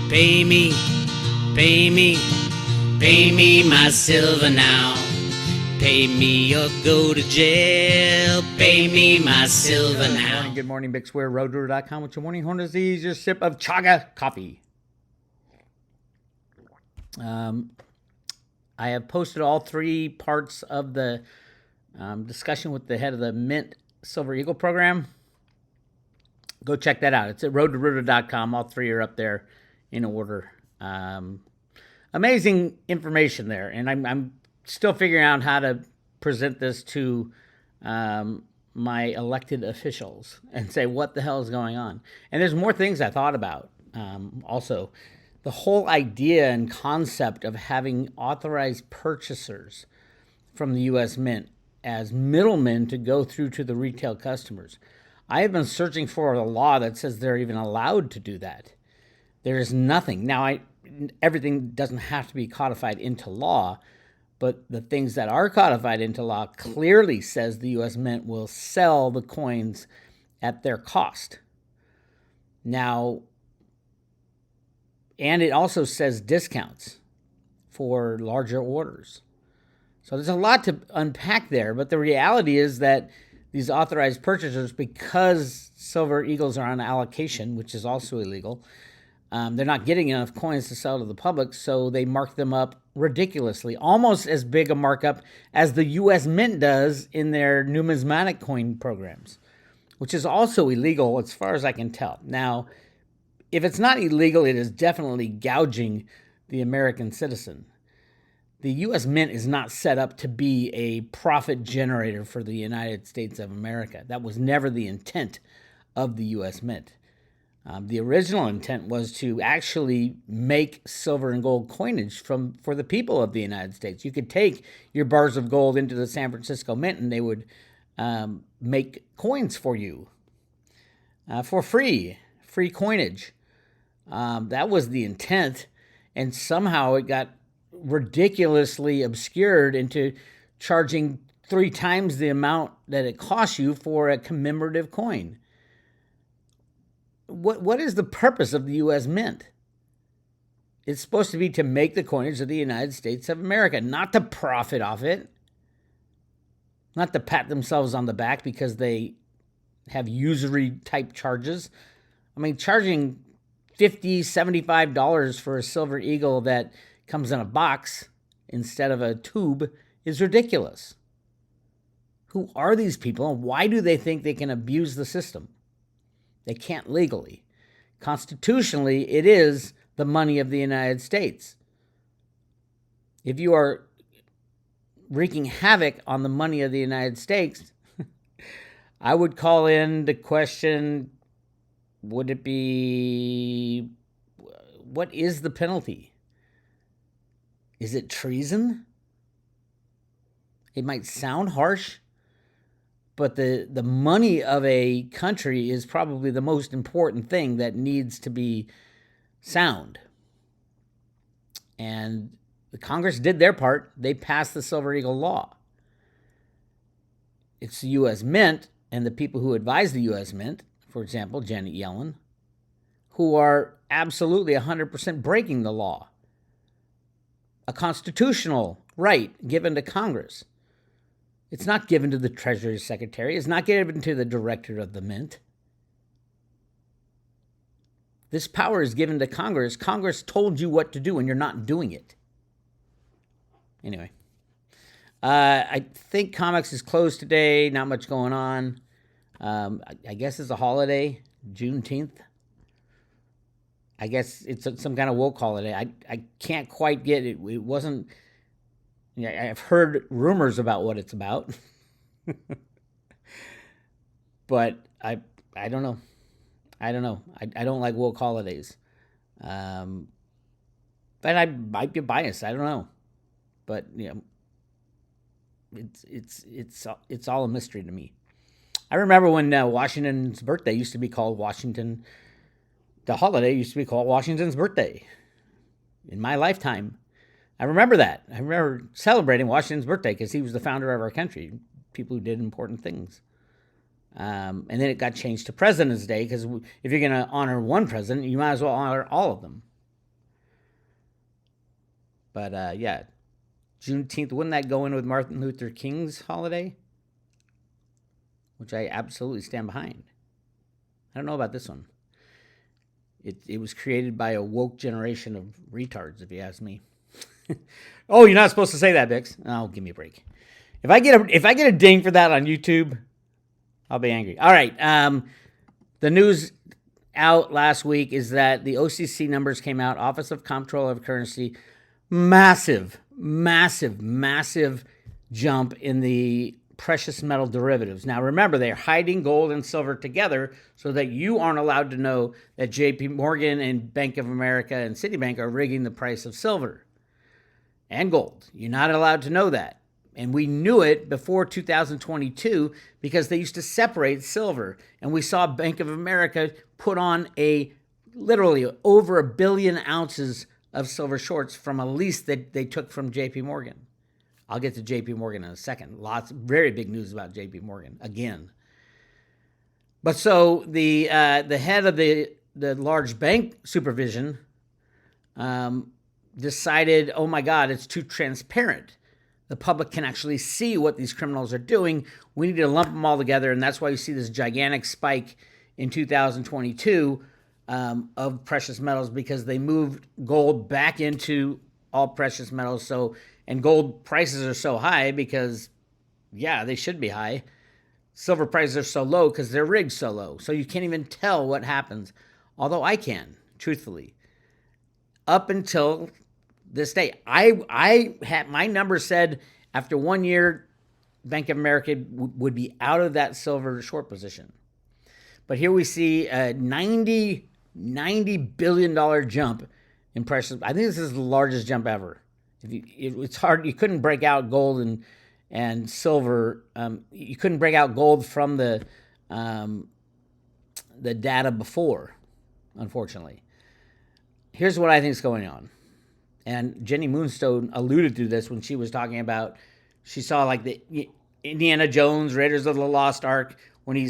Pay me, pay me, pay me my silver now. Pay me or go to jail. Pay me my silver now. Good morning, Bix Weir, roadrunner.com with your morning horn disease, your sip of chaga coffee. I have posted all three parts of the discussion with the head of the Mint Silver Eagle program. Go check that out. It's at roadrunner.com. All three are up there in order. Amazing information there, and I'm still figuring out how to present this to my elected officials and say what the hell is going on. And there's more things I thought about. Also, the whole idea and concept of having authorized purchasers from the U.S. Mint as middlemen to go through to the retail customers. I have been searching for a law that says they're even allowed to do that. There is nothing. Now, everything doesn't have to be codified into law, but the things that are codified into law clearly says the U.S. Mint will sell the coins at their cost. Now, and it also says discounts for larger orders. So there's a lot to unpack there, but the reality is that these authorized purchasers, because Silver Eagles are on allocation, which is also illegal, they're not getting enough coins to sell to the public, so they mark them up ridiculously, almost as big a markup as the U.S. Mint does in their numismatic coin programs, which is also illegal as far as I can tell. Now, if it's not illegal, it is definitely gouging the American citizen. The U.S. Mint is not set up to be a profit generator for the United States of America. That was never the intent of the U.S. Mint. The original intent was to actually make silver and gold coinage for the people of the United States. You could take your bars of gold into the San Francisco Mint and they would make coins for you for free coinage. That was the intent, and somehow it got ridiculously obscured into charging 3 times the amount that it costs you for a commemorative coin. What is the purpose of the U.S. Mint? It's supposed to be to make the coinage of the United States of America, not to profit off it, not to pat themselves on the back because they have usury type charges. I mean, charging $50, $75 for a Silver Eagle that comes in a box instead of a tube is ridiculous. Who are these people and why do they think they can abuse the system? They can't legally. Constitutionally, it is the money of the United States. If you are wreaking havoc on the money of the United States, I would call in the question, would it be, what is the penalty? Is it treason? It might sound harsh, but the money of a country is probably the most important thing that needs to be sound. And the Congress did their part. They passed the Silver Eagle law. It's the U.S. Mint and the people who advise the U.S. Mint, for example, Janet Yellen, who are absolutely 100% breaking the law. A constitutional right given to Congress. It's not given to the Treasury Secretary. It's not given to the director of the Mint. This power is given to Congress. Congress told you what to do and you're not doing it. Anyway, I think comics is closed today. Not much going on. I guess it's a holiday, Juneteenth. I guess it's some kind of woke holiday. I can't quite get it. It wasn't... Yeah, I've heard rumors about what it's about, but I don't know. I don't like woke holidays, but I might be biased. I don't know, but you know, it's all a mystery to me. I remember when Washington's birthday used to be called Washington. The holiday used to be called Washington's birthday. In my lifetime. I remember that. I remember celebrating Washington's birthday because he was the founder of our country, people who did important things. And then it got changed to President's Day because if you're going to honor one president, you might as well honor all of them. But yeah, Juneteenth, wouldn't that go in with Martin Luther King's holiday? Which I absolutely stand behind. I don't know about this one. It was created by a woke generation of retards, if you ask me. Oh, you're not supposed to say that, Bix. Oh, give me a break. If I get a ding for that on YouTube, I'll be angry. All right. The news out last week is that the OCC numbers came out. Office of Comptroller of Currency, massive jump in the precious metal derivatives. Now, remember, they're hiding gold and silver together so that you aren't allowed to know that JP Morgan and Bank of America and Citibank are rigging the price of silver and gold. You're not allowed to know that. And we knew it before 2022 because they used to separate silver. And we saw Bank of America put on literally over 1 billion ounces of silver shorts from a lease that they took from JP Morgan. I'll get to JP Morgan in a second. Very big news about JP Morgan again. But so the head of the large bank supervision decided, oh my God, it's too transparent. The public can actually see what these criminals are doing. We need to lump them all together, and that's why you see this gigantic spike in 2022 of precious metals, because they moved gold back into all precious metals. And gold prices are so high because, yeah, they should be high. Silver prices are so low because they're rigged so low. So you can't even tell what happens. Although I can, truthfully. Up until this day, I had my number said after 1 year, Bank of America would be out of that silver short position. But here we see a $90 billion jump in precious. I think this is the largest jump ever. It's hard. You couldn't break out gold and silver. You couldn't break out gold from the data before, unfortunately. Here's what I think is going on. And Jenny Moonstone alluded to this when she was talking about, she saw like the Indiana Jones, Raiders of the Lost Ark, when he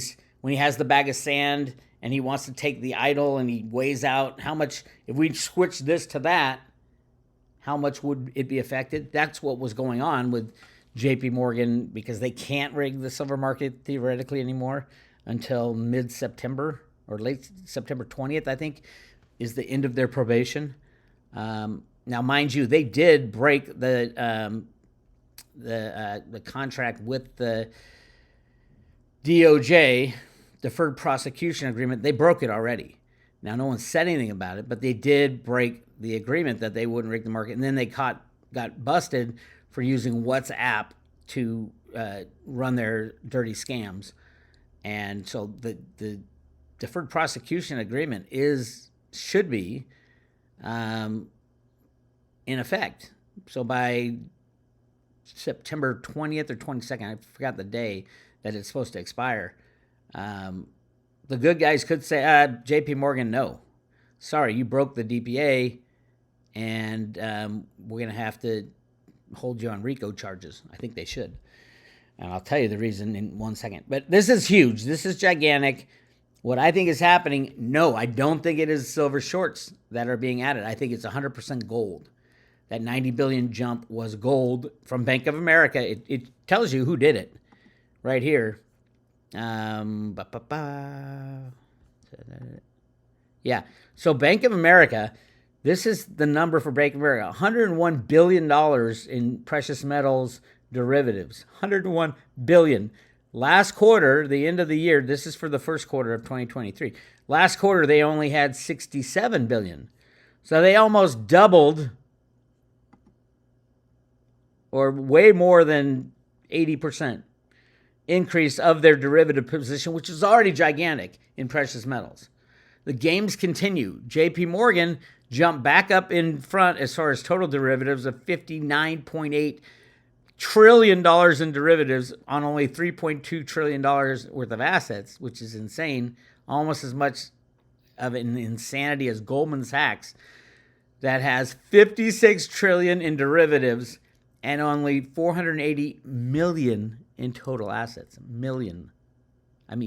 has the bag of sand and he wants to take the idol and he weighs out how much, if we switch this to that, how much would it be affected? That's what was going on with JP Morgan, because they can't rig the silver market theoretically anymore until mid-September or late September 20th, I think, is the end of their probation. Now, mind you, they did break the contract with the DOJ, Deferred Prosecution Agreement. They broke it already. Now, no one said anything about it, but they did break the agreement that they wouldn't rig the market. And then they got busted for using WhatsApp to run their dirty scams. And so the Deferred Prosecution Agreement should be in effect. So by September 20th or 22nd, I forgot the day that it's supposed to expire, the good guys could say, JP Morgan, no. Sorry, you broke the DPA, and we're going to have to hold you on RICO charges. I think they should. And I'll tell you the reason in 1 second. But this is huge. This is gigantic. What I think is happening, no, I don't think it is silver shorts that are being added. I think it's 100% gold. That 90 billion jump was gold from Bank of America. It tells you who did it right here. Yeah. So Bank of America, this is the number for Bank of America, $101 billion in precious metals derivatives. $101 billion. Last quarter, the end of the year, this is for the first quarter of 2023. Last quarter, they only had $67 billion. So they almost doubled, or way more than 80% increase of their derivative position, which is already gigantic in precious metals. The games continue. JP Morgan jumped back up in front as far as total derivatives of $59.8 trillion in derivatives on only $3.2 trillion worth of assets, which is insane. Almost as much of an insanity as Goldman Sachs, that has 56 trillion in derivatives and only 480 million in total assets. Billion. That's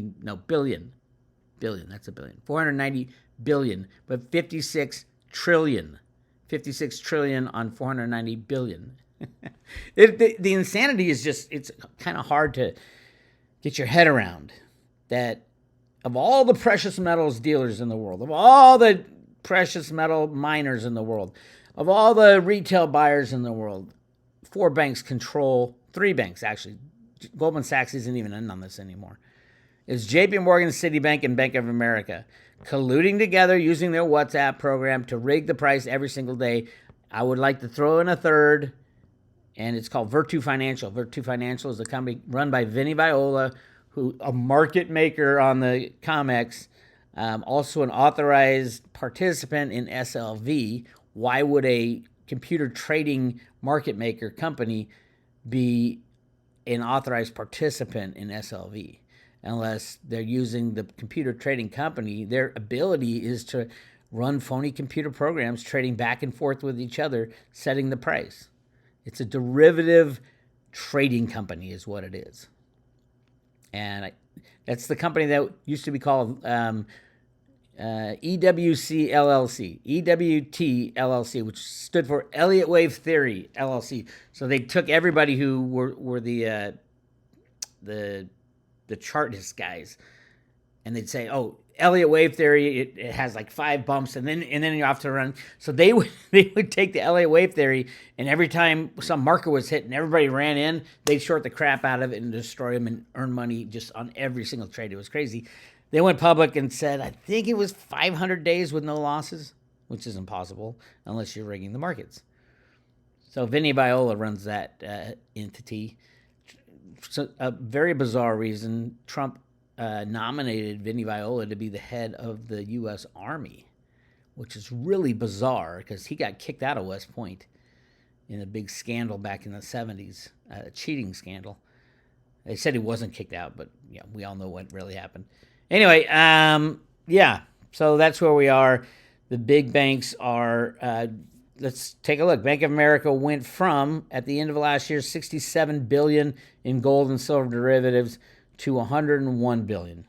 a billion. 490 billion, but 56 trillion. 56 trillion on 490 billion. The insanity is just, it's kind of hard to get your head around that of all the precious metals dealers in the world, of all the precious metal miners in the world, of all the retail buyers in the world, 3 banks, actually. Goldman Sachs isn't even in on this anymore. It's JP Morgan, Citibank, and Bank of America colluding together using their WhatsApp program to rig the price every single day. I would like to throw in a third, and it's called Virtu Financial. Virtu Financial is a company run by Vinny Viola, who a market maker on the COMEX, also an authorized participant in SLV. Why would a computer trading market maker company be an authorized participant in SLV? Unless they're using the computer trading company, their ability is to run phony computer programs, trading back and forth with each other, setting the price. It's a derivative trading company is what it is. And that's the company that used to be called EWC LLC, EWT LLC, which stood for Elliott Wave Theory LLC. So they took everybody who were the chartist guys, and they'd say, "Oh, Elliott Wave Theory, it has like 5 bumps, and then you're off to run." So they would take the Elliott Wave Theory, and every time some marker was hit and everybody ran in, they'd short the crap out of it and destroy them and earn money just on every single trade. It was crazy. They went public and said, I think it was 500 days with no losses, which is impossible unless you're rigging the markets. So Vinny Viola runs that entity. So a very bizarre reason, Trump nominated Vinny Viola to be the head of the U.S. Army, which is really bizarre because he got kicked out of West Point in a big scandal back in the 70s, a cheating scandal. They said he wasn't kicked out, but yeah, we all know what really happened. Anyway, so that's where we are. The big banks are, let's take a look. Bank of America went from, at the end of last year, $67 billion in gold and silver derivatives to $101 billion.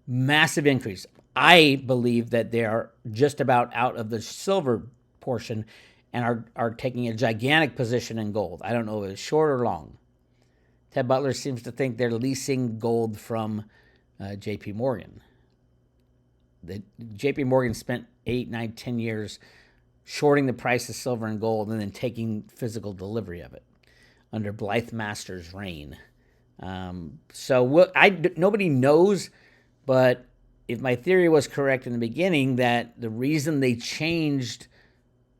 Massive increase. I believe that they are just about out of the silver portion and are taking a gigantic position in gold. I don't know if it's short or long. Ted Butler seems to think they're leasing gold from JP Morgan. JP Morgan spent 8, 9, 10 years shorting the price of silver and gold and then taking physical delivery of it under Blythe Masters' reign. Nobody knows, but if my theory was correct in the beginning that the reason they changed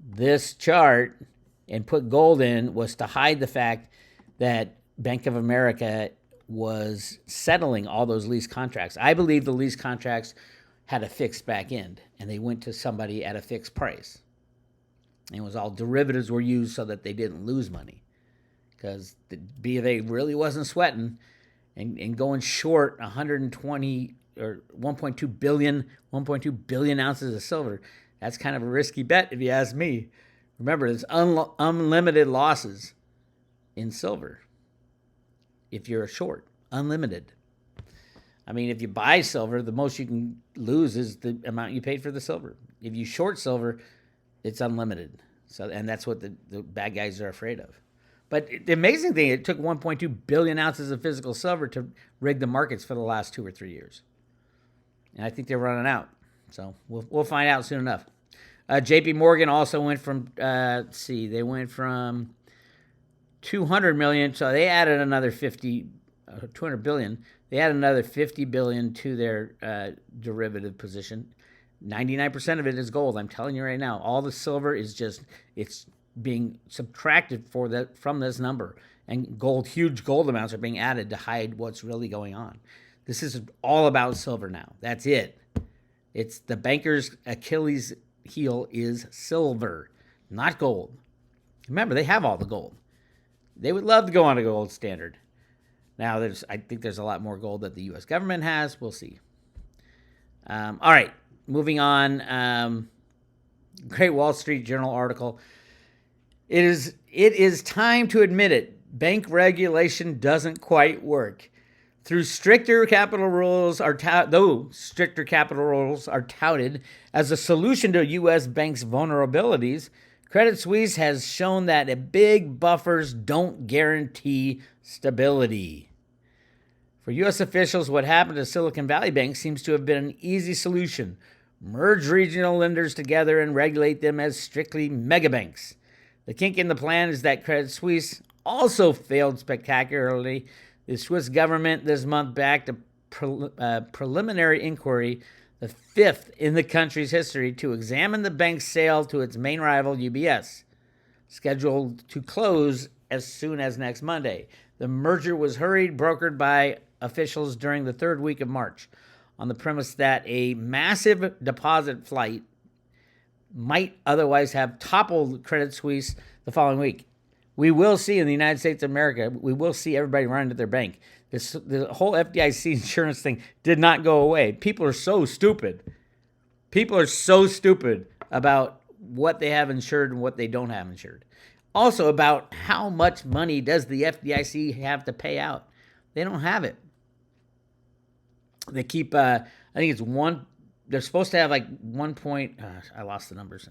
this chart and put gold in was to hide the fact that Bank of America was settling all those lease contracts. I believe the lease contracts had a fixed back end, and they went to somebody at a fixed price. And it was all derivatives were used so that they didn't lose money, because the BofA really wasn't sweating and going short 120 or 1.2 billion ounces of silver. That's kind of a risky bet if you ask me. Remember, there's unlimited losses in silver. If you're a short, unlimited. I mean, if you buy silver, the most you can lose is the amount you paid for the silver. If you short silver, it's unlimited. So, and that's what the bad guys are afraid of. But the amazing thing, it took 1.2 billion ounces of physical silver to rig the markets for the last 2 or 3 years. And I think they're running out. So we'll find out soon enough. JP Morgan also went from, they went from 200 million, so they added another 200 billion. They added another 50 billion to their derivative position. 99% of it is gold. I'm telling you right now, all the silver is it's being subtracted from this number, and huge gold amounts are being added to hide what's really going on. This is all about silver now. That's it. It's the bankers' Achilles heel is silver, not gold. Remember, they have all the gold. They would love to go on a gold standard. Now, I think there's a lot more gold that the U.S. government has. We'll see. All right, moving on. Great Wall Street Journal article. It is time to admit it. Bank regulation doesn't quite work. Though stricter capital rules are touted as a solution to U.S. banks' vulnerabilities, Credit Suisse has shown that big buffers don't guarantee stability. For U.S. officials, what happened to Silicon Valley Bank seems to have been an easy solution. Merge regional lenders together and regulate them as strictly megabanks. The kink in the plan is that Credit Suisse also failed spectacularly. The Swiss government this month backed a preliminary inquiry, the fifth in the country's history, to examine the bank's sale to its main rival, UBS, scheduled to close as soon as next Monday. The merger was hurried, brokered by officials during the third week of March, on the premise that a massive deposit flight might otherwise have toppled Credit Suisse the following week. We will see in the United States of America, we will see everybody run to their bank. The whole FDIC insurance thing did not go away. People are so stupid. People are so stupid about what they have insured and what they don't have insured. Also about how much money does the FDIC have to pay out. They don't have it. They keep, I think it's they're supposed to have like I lost the numbers,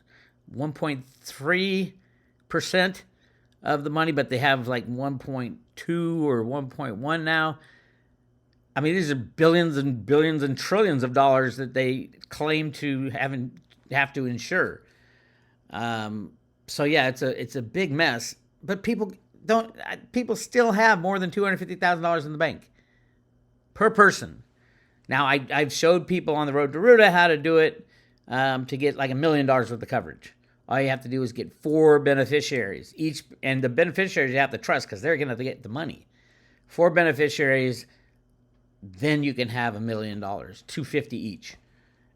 1.3% of the money, but they have like 1.2 or 1.1 now. I mean, these are billions and billions and trillions of dollars that they claim to have to insure. So yeah, it's a big mess. But people still have more than $250,000 in the bank per person. Now, I've showed people on the road to Ruta how to do it to get like $1 million worth of coverage. All you have to do is get 4 beneficiaries each, and the beneficiaries you have to trust because they're going to get the money. 4 beneficiaries, then you can have $1 million, $250 each.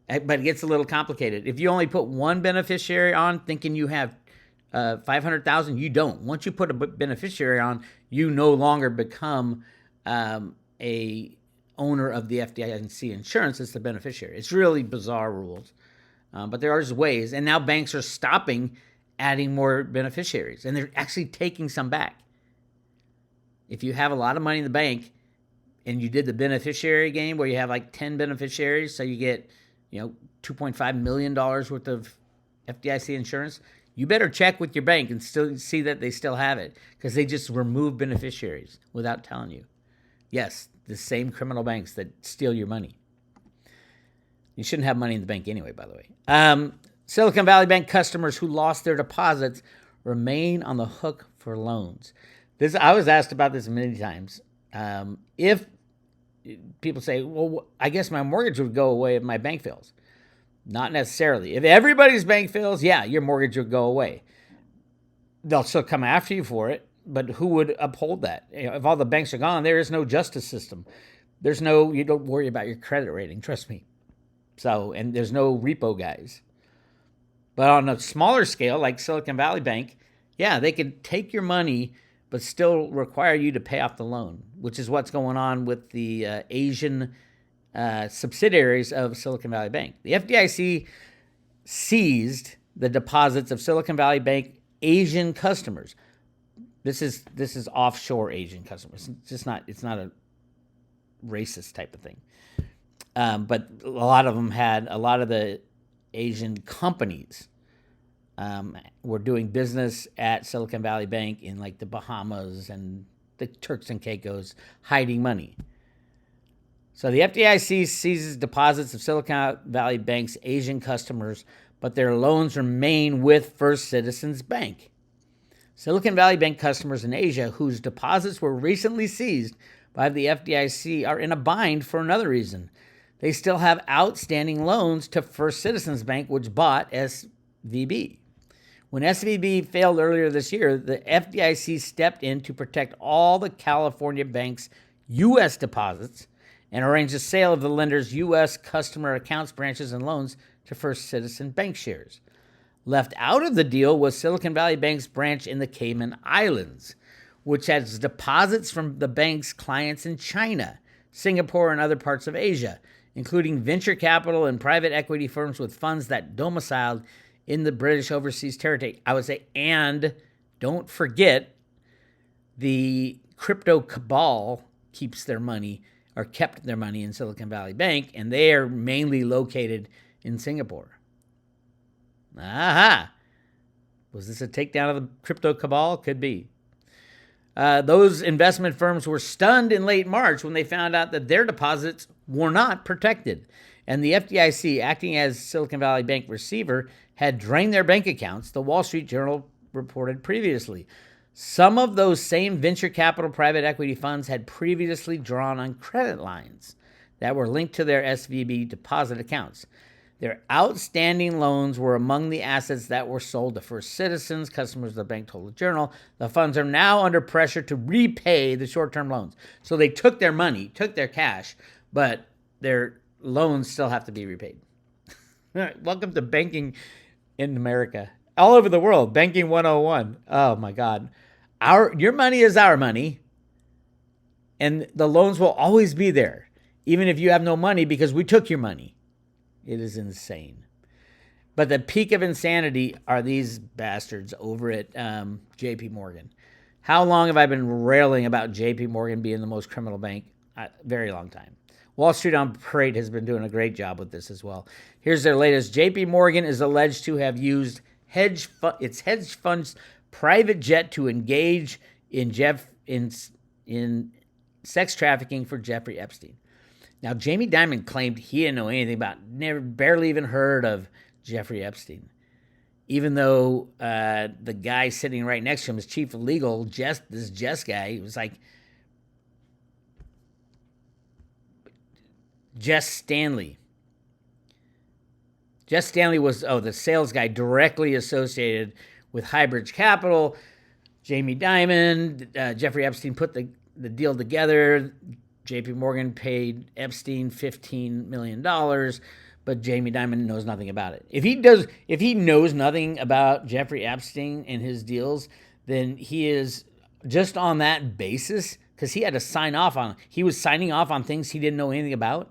But it gets a little complicated. If you only put 1 beneficiary on, thinking you have $500,000, you don't. Once you put a beneficiary on, you no longer become a owner of the FDIC insurance. It's the beneficiary. It's really bizarre rules. But there are ways, and now banks are stopping adding more beneficiaries, and they're actually taking some back. If you have a lot of money in the bank, and you did the beneficiary game where you have like 10 beneficiaries, so you get, $2.5 million worth of FDIC insurance, you better check with your bank and still see that they still have it, because they just remove beneficiaries without telling you. Yes, the same criminal banks that steal your money. You shouldn't have money in the bank anyway, by the way. Silicon Valley Bank customers who lost their deposits remain on the hook for loans. I was asked about this many times. If people say, well, I guess my mortgage would go away if my bank fails. Not necessarily. If everybody's bank fails, yeah, your mortgage would go away. They'll still come after you for it, but who would uphold that? If all the banks are gone, there is no justice system. You don't worry about your credit rating, trust me. And there's no repo guys. But on a smaller scale, like Silicon Valley Bank, yeah, they could take your money, but still require you to pay off the loan, which is what's going on with the Asian subsidiaries of Silicon Valley Bank. The FDIC seized the deposits of Silicon Valley Bank Asian customers. This is offshore Asian customers. It's not a racist type of thing. But a lot of the Asian companies were doing business at Silicon Valley Bank in like the Bahamas and the Turks and Caicos, hiding money. So the FDIC seizes deposits of Silicon Valley Bank's Asian customers, but their loans remain with First Citizens Bank. Silicon Valley Bank customers in Asia whose deposits were recently seized by the FDIC are in a bind for another reason. They still have outstanding loans to First Citizens Bank, which bought SVB. When SVB failed earlier this year, the FDIC stepped in to protect all the California bank's U.S. deposits and arranged the sale of the lender's U.S. customer accounts, branches, and loans to First Citizen Bank shares. Left out of the deal was Silicon Valley Bank's branch in the Cayman Islands, which has deposits from the bank's clients in China, Singapore, and other parts of Asia, including venture capital and private equity firms with funds that domiciled in the British overseas territory. I would say, and don't forget, the crypto cabal kept their money in Silicon Valley Bank, and they are mainly located in Singapore. Aha! Was this a takedown of the crypto cabal? Could be. Those investment firms were stunned in late March when they found out that their deposits were not protected. And the FDIC, acting as Silicon Valley Bank receiver, had drained their bank accounts, the Wall Street Journal reported previously. Some of those same venture capital private equity funds had previously drawn on credit lines that were linked to their SVB deposit accounts. Their outstanding loans were among the assets that were sold to First Citizens, customers of the bank told the Journal. The funds are now under pressure to repay the short-term loans. So they took their money, took their cash, but their loans still have to be repaid. Welcome to banking in America. All over the world, banking 101. Oh my God. Your money is our money, and the loans will always be there, even if you have no money because we took your money. It is insane. But the peak of insanity are these bastards over at JP Morgan. How long have I been railing about JP Morgan being the most criminal bank? Very long time. Wall Street on Parade has been doing a great job with this as well. Here's their latest. JP Morgan is alleged to have used its hedge fund's private jet to engage in sex trafficking for Jeffrey Epstein. Now, Jamie Dimon claimed he didn't know anything about, barely even heard of Jeffrey Epstein, even though the guy sitting right next to him is chief of legal, this Jess guy, he was like, Jess Stanley. Jess Stanley was, the sales guy directly associated with Highbridge Capital. Jamie Dimon, Jeffrey Epstein put the deal together. JP Morgan paid Epstein $15 million, but Jamie Dimon knows nothing about it. If he knows nothing about Jeffrey Epstein and his deals, then he is just on that basis, because he was signing off on things he didn't know anything about.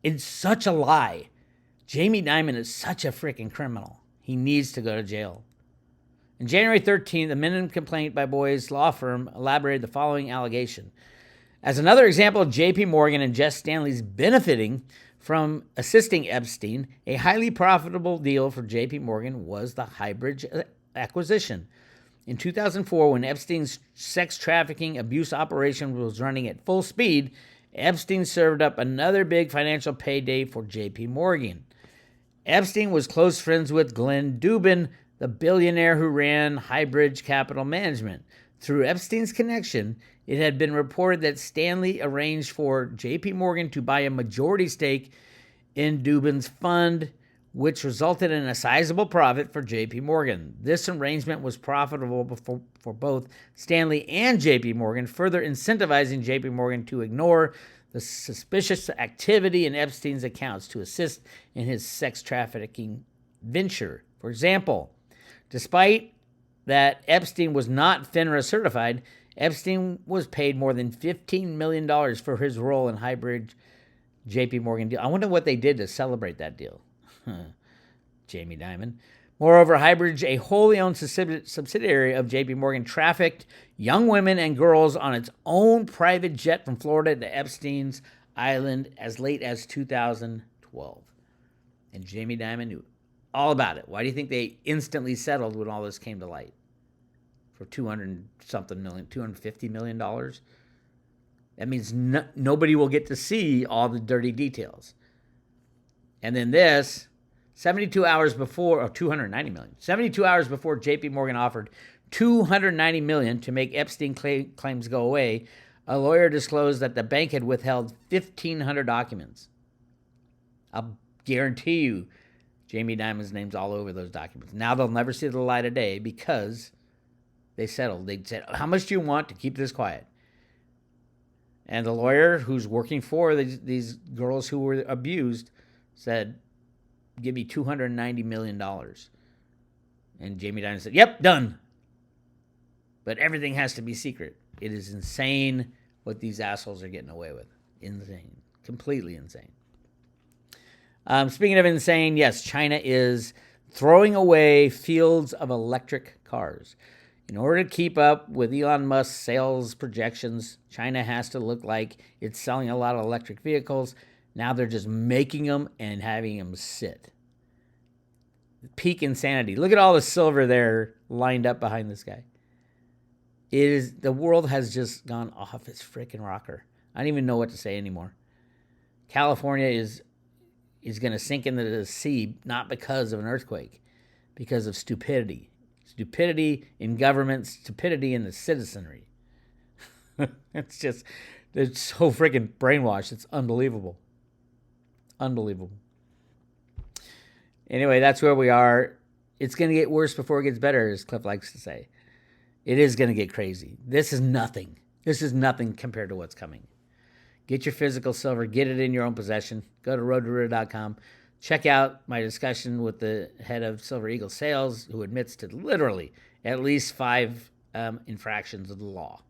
It's such a lie. Jamie Dimon is such a freaking criminal. He needs to go to jail. On January 13th, the minimum complaint by Boy's law firm elaborated the following allegation. As another example of JP Morgan and Jess Stanley's benefiting from assisting Epstein, a highly profitable deal for JP Morgan was the Highbridge acquisition. In 2004, when Epstein's sex trafficking abuse operation was running at full speed, Epstein served up another big financial payday for JP Morgan. Epstein was close friends with Glenn Dubin, the billionaire who ran Highbridge Capital Management. Through Epstein's connection, it had been reported that Stanley arranged for JP Morgan to buy a majority stake in Dubin's fund, which resulted in a sizable profit for JP Morgan. This arrangement was profitable for both Stanley and JP Morgan, further incentivizing JP Morgan to ignore the suspicious activity in Epstein's accounts to assist in his sex trafficking venture. For example, despite that Epstein was not FINRA certified, Epstein was paid more than $15 million for his role in Highbridge JP Morgan deal. I wonder what they did to celebrate that deal. Jamie Dimon. Moreover, Highbridge, a wholly owned subsidiary of JP Morgan, trafficked young women and girls on its own private jet from Florida to Epstein's island as late as 2012. And Jamie Dimon knew all about it. Why do you think they instantly settled when all this came to light? For $250 million? That means nobody will get to see all the dirty details. And then this, 72 hours before, $290 million. 72 hours before JP Morgan offered $290 million to make Epstein claims go away, a lawyer disclosed that the bank had withheld 1,500 documents. I'll guarantee you Jamie Dimon's name's all over those documents. Now they'll never see the light of day because they settled. They said, how much do you want to keep this quiet? And the lawyer who's working for these girls who were abused said, give me $290 million. And Jamie Dimon said, yep, done. But everything has to be secret. It is insane what these assholes are getting away with. Insane. Completely insane. Speaking of insane, yes, China is throwing away fields of electric cars. In order to keep up with Elon Musk's sales projections, China has to look like it's selling a lot of electric vehicles. Now they're just making them and having them sit. peak insanity. Look at all the silver there lined up behind this guy. The world has just gone off its freaking rocker. I don't even know what to say anymore. California is going to sink into the sea, not because of an earthquake, because of stupidity. Stupidity in government, stupidity in the citizenry. It's so freaking brainwashed. It's unbelievable. Unbelievable. Anyway, that's where we are. It's going to get worse before it gets better, as Cliff likes to say. It is going to get crazy. This is nothing. This is nothing compared to what's coming. Get your physical silver. Get it in your own possession. Go to roadtoruta.com. Check out my discussion with the head of Silver Eagle Sales, who admits to literally at least 5 infractions of the law.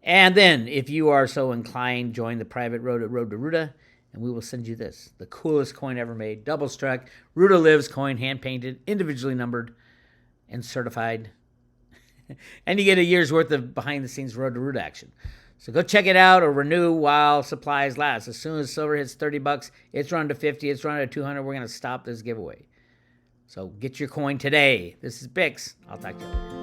And then, if you are so inclined, join the private road at Road to Ruta, and we will send you this, the coolest coin ever made, double struck, Ruta Lives coin, hand-painted, individually numbered, and certified. And you get a year's worth of behind-the-scenes Road to Ruta action. So go check it out or renew while supplies last. As soon as silver hits $30, it's run to 50, it's run to 200. We're going to stop this giveaway. So get your coin today. This is Bix. I'll talk to you later.